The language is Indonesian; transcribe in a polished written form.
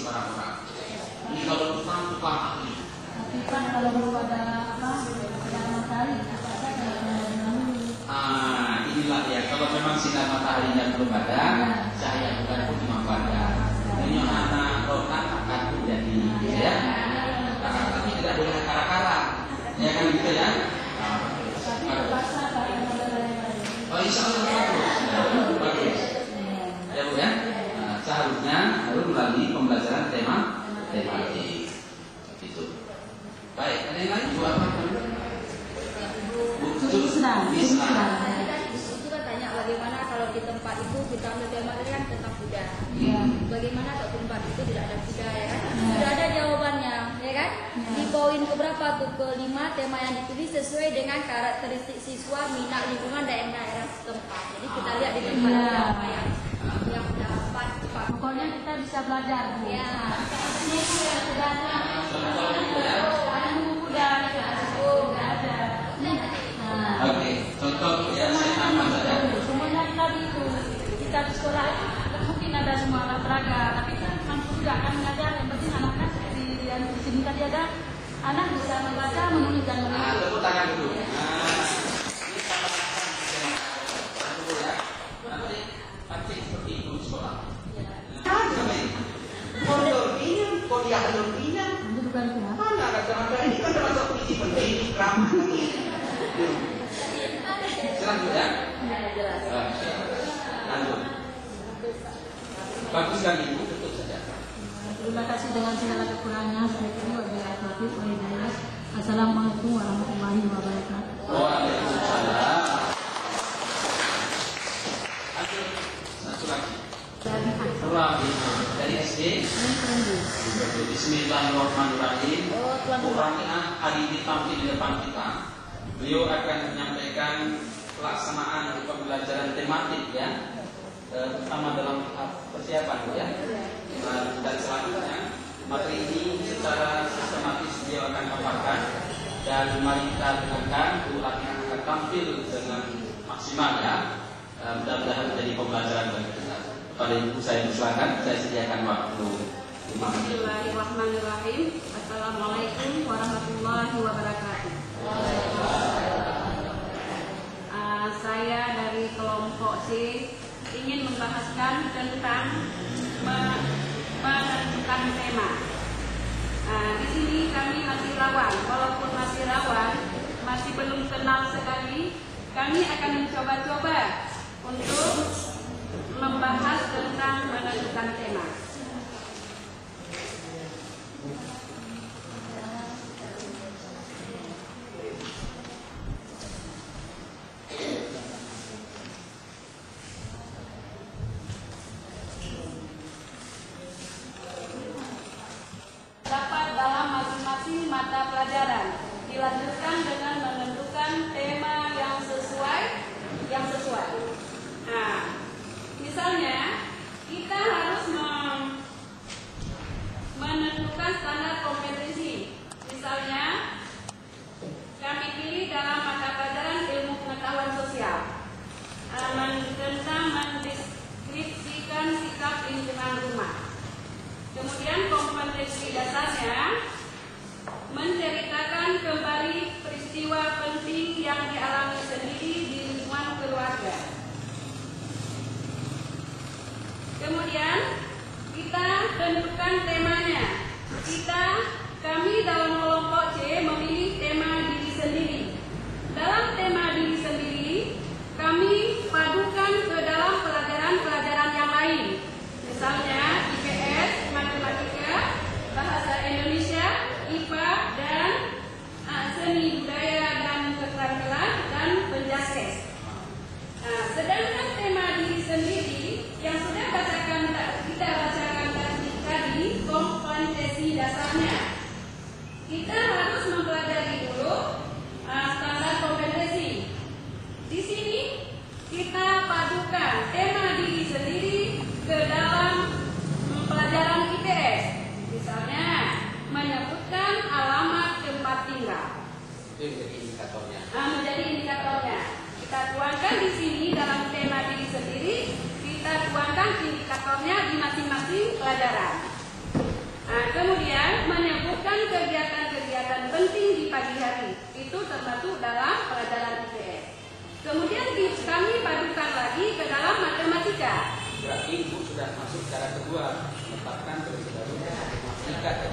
orang-orang. Ini kalau tukang ahli. Tapi kan kalau belum ada matahari, inilah ya, kalau memang sinar mataharinya belum ada, cahaya bulan pun dimanfaatkan. Ini anak rotan akan menjadi, ya. Tapi tidak boleh akar-akaran, ya kan gitu ya. Oh, insya Allah bagus. Ya Bu ya. Seharusnya harus melalui pembelajaran tematik. Gitu. Baik, ada yang lain Bu apa? Islam. Itu kan tanya bagaimana kalau di tempat itu kita ambil tema kan tentang Buddha. Bagaimana kalau tempat itu tidak ada Buddha, ya kan? Sudah ada jawabannya, ya kan? Di poin keberapa tuh? Ke-5, tema yang dipilih sesuai dengan karakteristik siswa, minat, lingkungan, dan daerah setempat. Jadi kita lihat di tempat apa yang dapat. Pokoknya kita bisa belajar. Ya. Ini yang sudah ada Buddha, ada. Oke, contoh ya saya nama saja. Semuanya tadi itu kita di sekolah itu mungkin ada semua alat peraga, tapi kan mampu juga kan mengajar. Yang penting anak-anak di sini tadi ada anak bisa membaca, menulis dan menulis. Tepuk tangan dulu. Ini sama dulu ya. Nanti pancing seperti itu di sekolah. Kuliah Nurbinya. Itu bukan itu ya? Mana kata-kata ini kan termasuk puisi penting ramah ini. Silakan ya. Lanjut. Bagus sekali Ibu, tutup saja. Terima kasih dengan segala kekurangannya. Assalamualaikum warahmatullahi wabarakatuh. Waalaikumsalam. Lanjut. Satu lagi. Dari SD. Bismillahirrahmanirrahim. Qur'an hari ini tampil di depan kita. Beliau akan menyampaikan pelaksanaan pembelajaran tematik ya, terutama dalam tahap persiapan ya. Dan selanjutnya materi ini secara sistematis beliau akan paparkan, dan mari kita dengarkan Bu Ratna akan tampil dengan maksimal ya. Mudah-mudahan menjadi pembelajaran bagi kita. Kepada Ibu saya persilakan, saya sediakan waktu 5 menit. Bismillahirrahmanirrahim. Assalamualaikum warahmatullahi wabarakatuh. Saya dari kelompok C ingin membahaskan tentang menentukan tema. Di sini kami masih rawan, walaupun masih rawan, masih belum kenal sekali. Kami akan mencoba-coba untuk membahas tentang menentukan tema. Dapat dalam masing-masing mata pelajaran, dilanjutkan dengan menentukan tema yang sesuai. Misalnya kita harus menentukan standar kompetensi. Misalnya kami pilih dalam mata pelajaran ilmu pengetahuan sosial tentang mendeskripsikan sikap lingkungan rumah. Kemudian kompetensi dasarnya menceritakan kembali peristiwa penting yang dialami sendiri di lingkungan keluarga. Kemudian kita tentukan temanya. Kami dalam kelompok C memilih tema diri sendiri. Dalam tema diri sendiri, kami padukan ke dalam pelajaran-pelajaran yang lain. Misalnya IPS, matematika, bahasa Indonesia, IPA, dan seni budaya dan keterampilan dan penjaskes. Sedangkan tema diri sendiri yang sudah kita bacakan tadi kompetensi dasarnya. Kita harus mempelajari dulu standar kompetensi. Di sini kita padukan tema diri sendiri ke dalam pelajaran IPS. Misalnya menyebutkan alamat tempat tinggal. Itu menjadi indikatornya. Menjadi indikatornya. Kita tuangkan di sini dalam tema diri sendiri. Kita tuangkan indikatornya di masing-masing pelajaran. penting di pagi hari. Itu termasuk dalam pelajaran IPS. Kemudian kami padukan lagi ke dalam matematika. Berarti Ibu sudah masuk cara kedua, menetapkan terus matematika.